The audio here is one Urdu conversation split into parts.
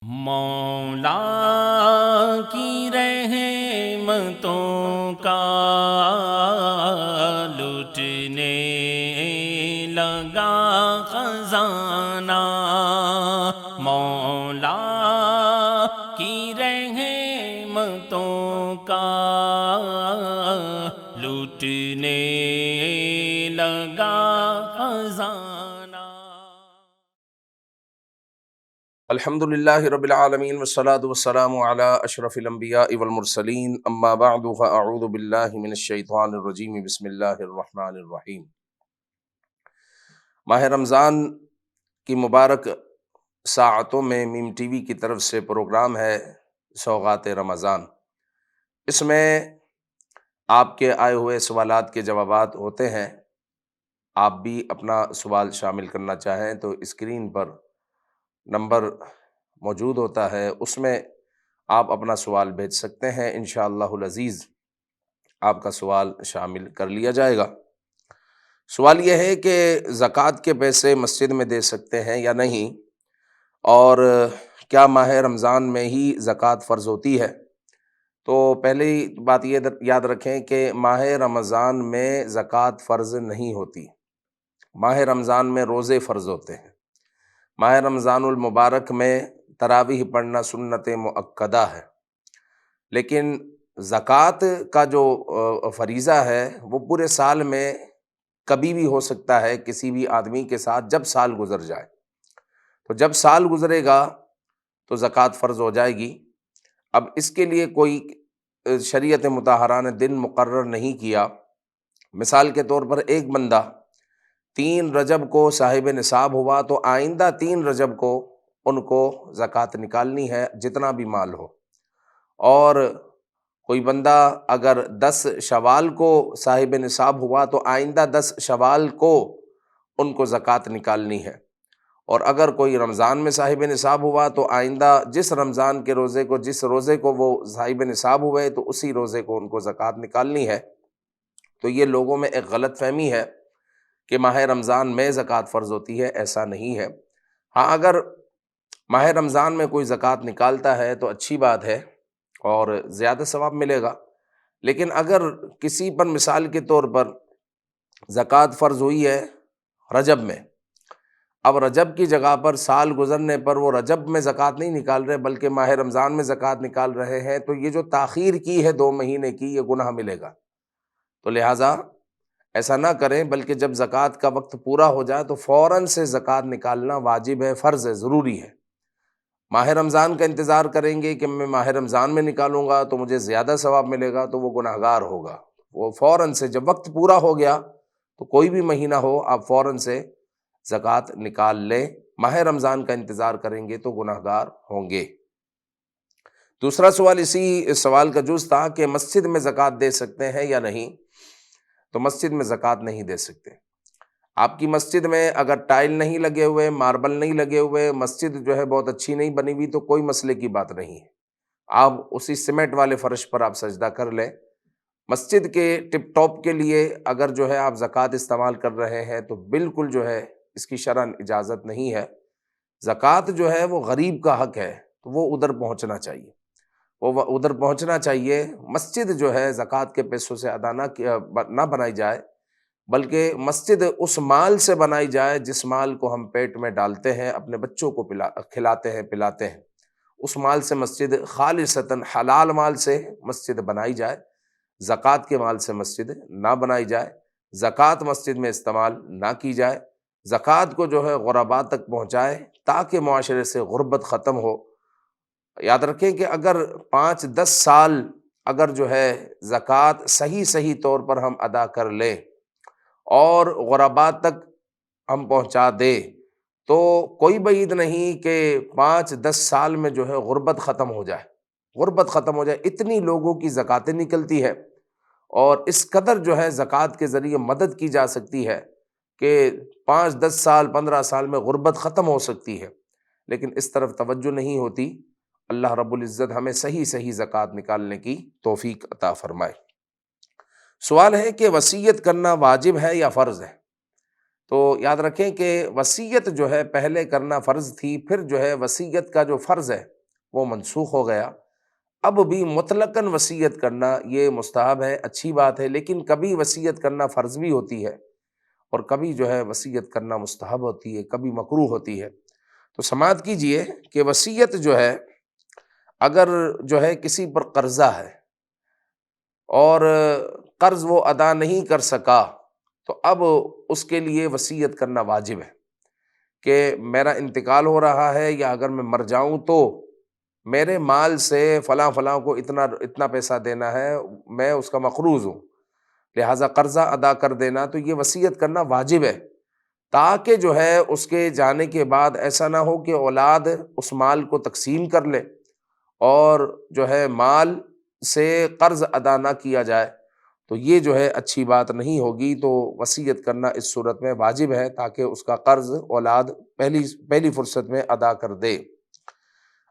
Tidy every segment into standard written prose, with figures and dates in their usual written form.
مولا کی رحمتوں کا لٹنے لگا خزانہ، مولا کی رحمتوں کا لٹنے لگا خزانہ۔ الحمدللہ رب العالمین والصلاة والسلام علی اشرف الانبیاء والمرسلین، اما بعد فاعوذ باللہ من الشیطان الرجیم، بسم اللہ الرحمن الرحیم۔ ماہ رمضان کی مبارک ساعتوں میں میم ٹی وی کی طرف سے پروگرام ہے سوغات رمضان۔ اس میں آپ کے آئے ہوئے سوالات کے جوابات ہوتے ہیں۔ آپ بھی اپنا سوال شامل کرنا چاہیں تو اسکرین پر نمبر موجود ہوتا ہے، اس میں آپ اپنا سوال بھیج سکتے ہیں، انشاءاللہ العزیز آپ کا سوال شامل کر لیا جائے گا۔ سوال یہ ہے کہ زکوٰۃ کے پیسے مسجد میں دے سکتے ہیں یا نہیں، اور کیا ماہ رمضان میں ہی زکوٰۃ فرض ہوتی ہے؟ تو پہلی بات یہ یاد رکھیں کہ ماہ رمضان میں زکوٰۃ فرض نہیں ہوتی۔ ماہ رمضان میں روزے فرض ہوتے ہیں۔ ماہ رمضان المبارک میں تراویح پڑھنا سنت مؤکدہ ہے، لیکن زکوٰۃ کا جو فریضہ ہے وہ پورے سال میں کبھی بھی ہو سکتا ہے کسی بھی آدمی کے ساتھ، جب سال گزر جائے۔ تو جب سال گزرے گا تو زکوٰۃ فرض ہو جائے گی۔ اب اس کے لیے کوئی شریعت مطہرہ نے دن مقرر نہیں کیا۔ مثال کے طور پر ایک بندہ 3 رجب کو صاحب نصاب ہوا تو آئندہ 3 رجب کو ان کو زکوٰۃ نکالنی ہے، جتنا بھی مال ہو۔ اور کوئی بندہ اگر 10 شوال کو صاحب نصاب ہوا تو آئندہ 10 شوال کو ان کو زکوٰۃ نکالنی ہے۔ اور اگر کوئی رمضان میں صاحب نصاب ہوا تو آئندہ جس رمضان کے روزے کو، جس روزے کو وہ صاحب نصاب ہوئے تو اسی روزے کو ان کو زکوٰۃ نکالنی ہے۔ تو یہ لوگوں میں ایک غلط فہمی ہے کہ ماہ رمضان میں زکوٰۃ فرض ہوتی ہے، ایسا نہیں ہے۔ ہاں، اگر ماہ رمضان میں کوئی زکوٰۃ نکالتا ہے تو اچھی بات ہے اور زیادہ ثواب ملے گا، لیکن اگر کسی پر مثال کے طور پر زکوٰۃ فرض ہوئی ہے رجب میں، اب رجب کی جگہ پر سال گزرنے پر وہ رجب میں زکوٰۃ نہیں نکال رہے بلکہ ماہ رمضان میں زکوٰۃ نکال رہے ہیں، تو یہ جو تاخیر کی ہے 2 مہینے کی، یہ گناہ ملے گا۔ تو لہٰذا ایسا نہ کریں، بلکہ جب زکوٰۃ کا وقت پورا ہو جائے تو فوراً سے زکوٰۃ نکالنا واجب ہے، فرض ہے، ضروری ہے۔ ماہ رمضان کا انتظار کریں گے کہ میں ماہ رمضان میں نکالوں گا تو مجھے زیادہ ثواب ملے گا، تو وہ گناہگار ہوگا۔ وہ فوراً سے جب وقت پورا ہو گیا تو کوئی بھی مہینہ ہو، آپ فوراً سے زکوٰۃ نکال لیں۔ ماہ رمضان کا انتظار کریں گے تو گناہگار ہوں گے۔ دوسرا سوال اسی سوال کا جز تھا کہ مسجد میں زکوٰۃ دے سکتے ہیں یا نہیں؟ تو مسجد میں زکوٰۃ نہیں دے سکتے۔ آپ کی مسجد میں اگر ٹائل نہیں لگے ہوئے، ماربل نہیں لگے ہوئے، مسجد جو ہے بہت اچھی نہیں بنی ہوئی، تو کوئی مسئلے کی بات نہیں ہے۔ آپ اسی سیمنٹ والے فرش پر آپ سجدہ کر لیں۔ مسجد کے ٹپ ٹاپ کے لیے اگر جو ہے آپ زکوٰۃ استعمال کر رہے ہیں تو بالکل جو ہے اس کی شرعاً اجازت نہیں ہے۔ زکوٰۃ جو ہے وہ غریب کا حق ہے، تو وہ ادھر پہنچنا چاہیے، وہ ادھر پہنچنا چاہیے۔ مسجد جو ہے زکوٰۃ کے پیسوں سے ادا نہ بنائی جائے، بلکہ مسجد اس مال سے بنائی جائے جس مال کو ہم پیٹ میں ڈالتے ہیں، اپنے بچوں کو کھلاتے ہیں، پلاتے ہیں، اس مال سے مسجد خالصتاً حلال مال سے مسجد بنائی جائے، زکوٰۃ کے مال سے مسجد نہ بنائی جائے۔ زکوٰۃ مسجد میں استعمال نہ کی جائے۔ زکوٰۃ کو جو ہے غرباء تک پہنچائے تاکہ معاشرے سے غربت ختم ہو۔ یاد رکھیں کہ اگر 5-10 سال اگر جو ہے زکوٰۃ صحیح طور پر ہم ادا کر لیں اور غرباء تک ہم پہنچا دیں تو کوئی بعید نہیں کہ 5-10 سال میں جو ہے غربت ختم ہو جائے، غربت ختم ہو جائے۔ اتنی لوگوں کی زکوٰۃیں نکلتی ہے اور اس قدر جو ہے زکوٰۃ کے ذریعے مدد کی جا سکتی ہے کہ 5-10 سال 15 سال میں غربت ختم ہو سکتی ہے، لیکن اس طرف توجہ نہیں ہوتی۔ اللہ رب العزت ہمیں صحیح زکوٰۃ نکالنے کی توفیق عطا فرمائے۔ سوال ہے کہ وصیت کرنا واجب ہے یا فرض ہے؟ تو یاد رکھیں کہ وصیت جو ہے پہلے کرنا فرض تھی، پھر جو ہے وصیت کا جو فرض ہے وہ منسوخ ہو گیا۔ اب بھی مطلقاً وصیت کرنا یہ مستحب ہے، اچھی بات ہے، لیکن کبھی وصیت کرنا فرض بھی ہوتی ہے اور کبھی جو ہے وصیت کرنا مستحب ہوتی ہے، کبھی مکروہ ہوتی ہے۔ تو سماعت کیجئے کہ وصیت جو ہے اگر جو ہے کسی پر قرضہ ہے اور قرض وہ ادا نہیں کر سکا تو اب اس کے لیے وصیت کرنا واجب ہے کہ میرا انتقال ہو رہا ہے یا اگر میں مر جاؤں تو میرے مال سے فلاں فلاں کو اتنا پیسہ دینا ہے، میں اس کا مقروض ہوں، لہٰذا قرضہ ادا کر دینا، تو یہ وصیت کرنا واجب ہے تاکہ جو ہے اس کے جانے کے بعد ایسا نہ ہو کہ اولاد اس مال کو تقسیم کر لے اور جو ہے مال سے قرض ادا نہ کیا جائے، تو یہ جو ہے اچھی بات نہیں ہوگی۔ تو وصیت کرنا اس صورت میں واجب ہے تاکہ اس کا قرض اولاد پہلی فرصت میں ادا کر دے۔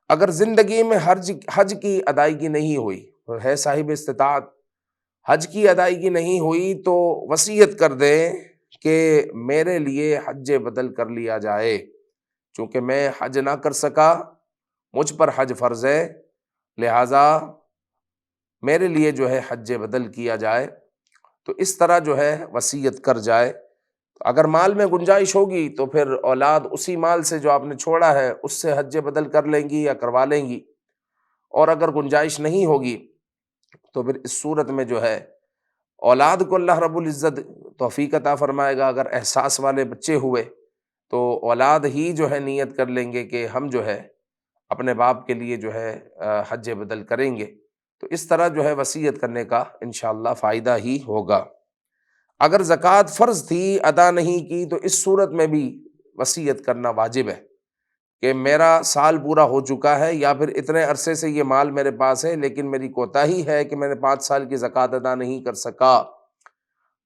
اگر زندگی میں حج کی ادائیگی نہیں ہوئی، ہے صاحب استطاعت، حج کی ادائیگی نہیں ہوئی تو وصیت کر دے کہ میرے لیے حج بدل کر لیا جائے، چونکہ میں حج نہ کر سکا، مجھ پر حج فرض ہے، لہٰذا میرے لیے جو ہے حج بدل کیا جائے۔ تو اس طرح جو ہے وصیت کر جائے۔ اگر مال میں گنجائش ہوگی تو پھر اولاد اسی مال سے جو آپ نے چھوڑا ہے اس سے حج بدل کر لیں گی یا کروا لیں گی، اور اگر گنجائش نہیں ہوگی تو پھر اس صورت میں جو ہے اولاد کو اللہ رب العزت توفیق عطا فرمائے گا۔ اگر احساس والے بچے ہوئے تو اولاد ہی جو ہے نیت کر لیں گے کہ ہم جو ہے اپنے باپ کے لیے جو ہے حج بدل کریں گے، تو اس طرح جو ہے وصیت کرنے کا انشاءاللہ فائدہ ہی ہوگا۔ اگر زکوٰۃ فرض تھی ادا نہیں کی تو اس صورت میں بھی وصیت کرنا واجب ہے کہ میرا سال پورا ہو چکا ہے یا پھر اتنے عرصے سے یہ مال میرے پاس ہے لیکن میری کوتاہی ہے کہ میں نے 5 سال کی زکوٰۃ ادا نہیں کر سکا،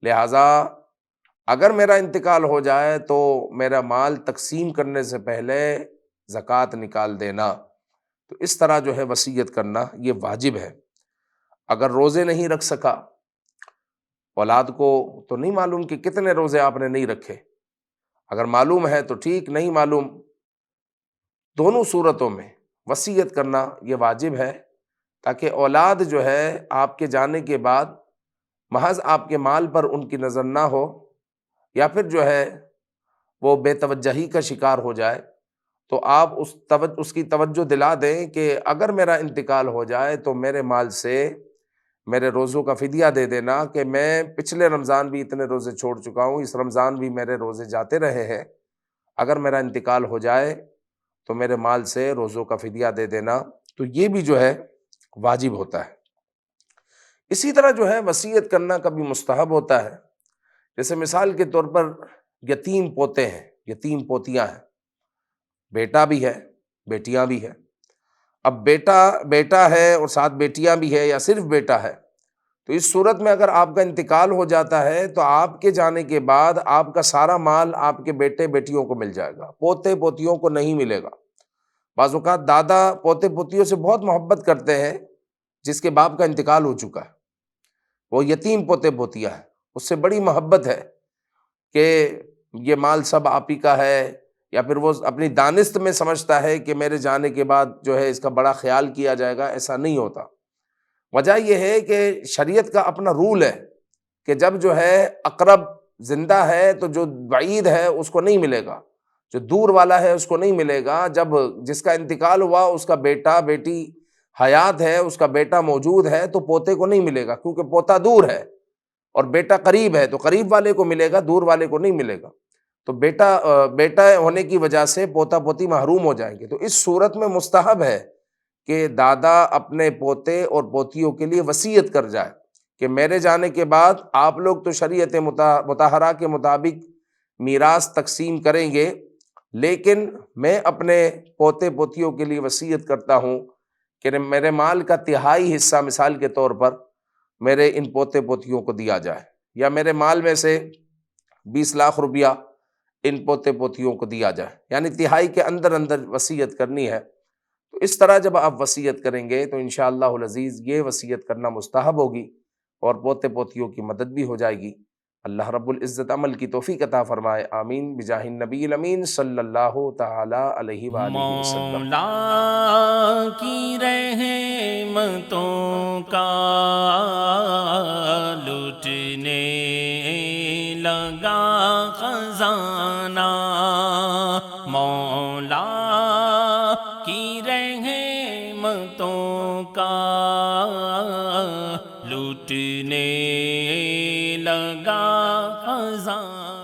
لہٰذا اگر میرا انتقال ہو جائے تو میرا مال تقسیم کرنے سے پہلے زکوٰۃ نکال دینا۔ تو اس طرح جو ہے وصیت کرنا یہ واجب ہے۔ اگر روزے نہیں رکھ سکا، اولاد کو تو نہیں معلوم کہ کتنے روزے آپ نے نہیں رکھے، اگر معلوم ہے تو ٹھیک، نہیں معلوم، دونوں صورتوں میں وصیت کرنا یہ واجب ہے تاکہ اولاد جو ہے آپ کے جانے کے بعد محض آپ کے مال پر ان کی نظر نہ ہو یا پھر جو ہے وہ بے توجہی کا شکار ہو جائے، تو آپ اس کی توجہ دلا دیں کہ اگر میرا انتقال ہو جائے تو میرے مال سے میرے روزوں کا فدیہ دے دینا کہ میں پچھلے رمضان بھی اتنے روزے چھوڑ چکا ہوں، اس رمضان بھی میرے روزے جاتے رہے ہیں، اگر میرا انتقال ہو جائے تو میرے مال سے روزوں کا فدیہ دے دینا، تو یہ بھی جو ہے واجب ہوتا ہے۔ اسی طرح جو ہے وصیت کرنا کبھی مستحب ہوتا ہے، جیسے مثال کے طور پر یتیم پوتے ہیں، یتیم پوتیاں ہیں، بیٹا بھی ہے بیٹیاں بھی ہیں۔ اب بیٹا ہے اور ساتھ بیٹیاں بھی ہے یا صرف بیٹا ہے، تو اس صورت میں اگر آپ کا انتقال ہو جاتا ہے تو آپ کے جانے کے بعد آپ کا سارا مال آپ کے بیٹے بیٹیوں کو مل جائے گا، پوتے پوتیوں کو نہیں ملے گا۔ بعض اوقات دادا پوتے پوتیوں سے بہت محبت کرتے ہیں جس کے باپ کا انتقال ہو چکا ہے، وہ یتیم پوتے پوتیاں ہیں، اس سے بڑی محبت ہے کہ یہ مال سب آپ ہی کا ہے، یا پھر وہ اپنی دانست میں سمجھتا ہے کہ میرے جانے کے بعد جو ہے اس کا بڑا خیال کیا جائے گا۔ ایسا نہیں ہوتا۔ وجہ یہ ہے کہ شریعت کا اپنا رول ہے کہ جب جو ہے اقرب زندہ ہے تو جو بعید ہے اس کو نہیں ملے گا، جو دور والا ہے اس کو نہیں ملے گا۔ جب جس کا انتقال ہوا اس کا بیٹا بیٹی حیات ہے، اس کا بیٹا موجود ہے، تو پوتے کو نہیں ملے گا، کیونکہ پوتا دور ہے اور بیٹا قریب ہے، تو قریب والے کو ملے گا، دور والے کو نہیں ملے گا۔ تو بیٹا ہونے کی وجہ سے پوتا پوتی محروم ہو جائیں گے۔ تو اس صورت میں مستحب ہے کہ دادا اپنے پوتے اور پوتیوں کے لیے وصیت کر جائے کہ میرے جانے کے بعد آپ لوگ تو شریعت مطہرہ کے مطابق میراث تقسیم کریں گے، لیکن میں اپنے پوتے پوتیوں کے لیے وصیت کرتا ہوں کہ میرے مال کا 1/3 حصہ مثال کے طور پر میرے ان پوتے پوتیوں کو دیا جائے، یا میرے مال میں سے 20 لاکھ روپیہ ان پوتے پوتیوں کو دیا جائے، یعنی 1/3 کے اندر اندر وصیت کرنی ہے۔ تو اس طرح جب آپ وصیت کریں گے تو انشاءاللہ العزیز یہ وصیت کرنا مستحب ہوگی اور پوتے پوتیوں کی مدد بھی ہو جائے گی۔ اللہ رب العزت عمل کی توفیق عطا فرمائے، آمین بجاہ النبی الامین صلی اللہ تعالی علیہ وآلہ وسلم۔ مولا کی رحمتوں کا لٹنے لگا خزانہ، مولا کی رحمتوں کا لٹنے لگا خزانہ۔